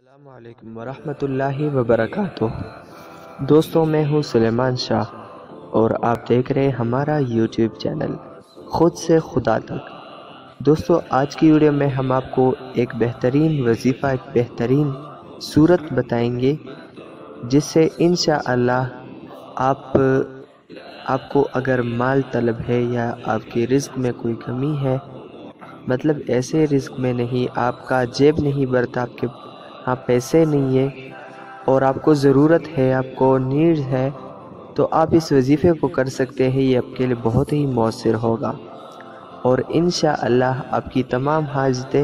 السلام علیکم ورحمۃ اللہ وبرکاتہ۔ دوستوں، میں ہوں سلیمان شاہ اور آپ دیکھ رہے ہیں ہمارا یوٹیوب چینل خود سے خدا تک۔ دوستوں، آج کی ویڈیو میں ہم آپ کو ایک بہترین وظیفہ، ایک بہترین صورت بتائیں گے جس سے انشاءاللہ آپ کو اگر مال طلب ہے یا آپ کی رزق میں کوئی کمی ہے، مطلب ایسے رزق میں نہیں، آپ کا جیب نہیں بھرتا، آپ کے پیسے نہیں ہے اور آپ کو ضرورت ہے، آپ کو نیڈ ہے، تو آپ اس وظیفے کو کر سکتے ہیں۔ یہ آپ کے لیے بہت ہی مؤثر ہوگا اور انشاءاللہ آپ کی تمام حاجتیں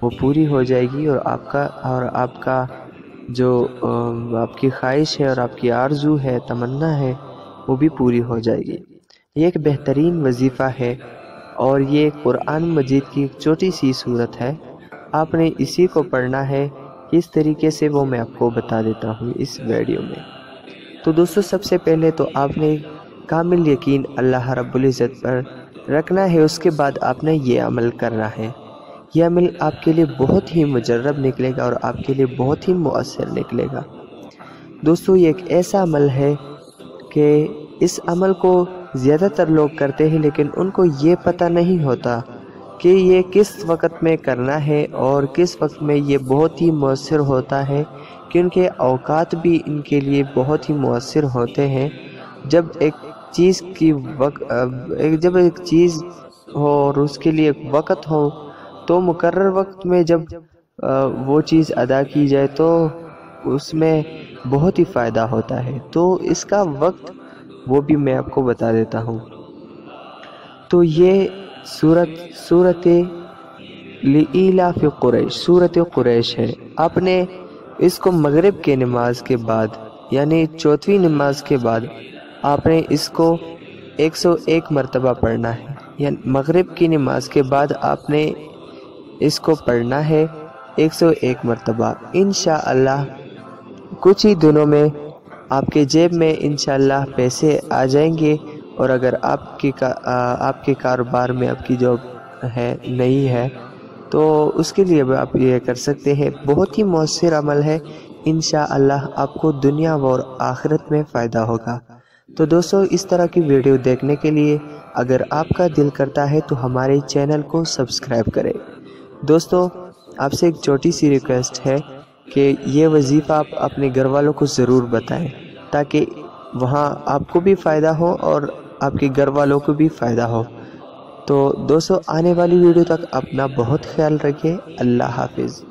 وہ پوری ہو جائے گی اور آپ کا جو آپ کی خواہش ہے اور آپ کی آرزو ہے، تمنا ہے، وہ بھی پوری ہو جائے گی۔ یہ ایک بہترین وظیفہ ہے اور یہ قرآن مجید کی ایک چھوٹی سی صورت ہے۔ آپ نے اسی کو پڑھنا ہے، کس طریقے سے وہ میں آپ کو بتا دیتا ہوں اس ویڈیو میں۔ تو دوستو، سب سے پہلے تو آپ نے کامل یقین اللہ رب العزت پر رکھنا ہے، اس کے بعد آپ نے یہ عمل کرنا ہے۔ یہ عمل آپ کے لیے بہت ہی مجرب نکلے گا اور آپ کے لیے بہت ہی مؤثر نکلے گا۔ دوستو، یہ ایک ایسا عمل ہے کہ اس عمل کو زیادہ تر لوگ کرتے ہیں، لیکن ان کو یہ پتہ نہیں ہوتا کہ یہ کس وقت میں کرنا ہے اور کس وقت میں یہ بہت ہی مؤثر ہوتا ہے، کیونکہ اوقات بھی ان کے لیے بہت ہی مؤثر ہوتے ہیں۔ جب ایک چیز ہو اور اس کے لیے ایک وقت ہو، تو مقرر وقت میں جب وہ چیز ادا کی جائے تو اس میں بہت ہی فائدہ ہوتا ہے۔ تو اس کا وقت وہ بھی میں آپ کو بتا دیتا ہوں۔ تو یہ سورت لإیلاف قریش، سورت قریش ہے۔ آپ نے اس کو مغرب کے نماز کے بعد، یعنی 4ویں نماز کے بعد آپ نے اس کو 101 مرتبہ پڑھنا ہے۔ یعنی مغرب کی نماز کے بعد آپ نے اس کو پڑھنا ہے 101 مرتبہ۔ انشاءاللہ کچھ ہی دنوں میں آپ کے جیب میں انشاءاللہ پیسے آ جائیں گے، اور اگر آپ کے کاروبار میں آپ کی جاب ہے نہیں ہے تو اس کے لیے بھی آپ یہ کر سکتے ہیں۔ بہت ہی مؤثر عمل ہے، انشاءاللہ آپ کو دنیا اور آخرت میں فائدہ ہوگا۔ تو دوستو، اس طرح کی ویڈیو دیکھنے کے لیے اگر آپ کا دل کرتا ہے تو ہمارے چینل کو سبسکرائب کریں۔ دوستو، آپ سے ایک چھوٹی سی ریکویسٹ ہے کہ یہ وظیفہ آپ اپنے گھر والوں کو ضرور بتائیں، تاکہ وہاں آپ کو بھی فائدہ ہو اور آپ کے گھر والوں کو بھی فائدہ ہو۔ تو دوستو، آنے والی ویڈیو تک اپنا بہت خیال رکھیں۔ اللہ حافظ۔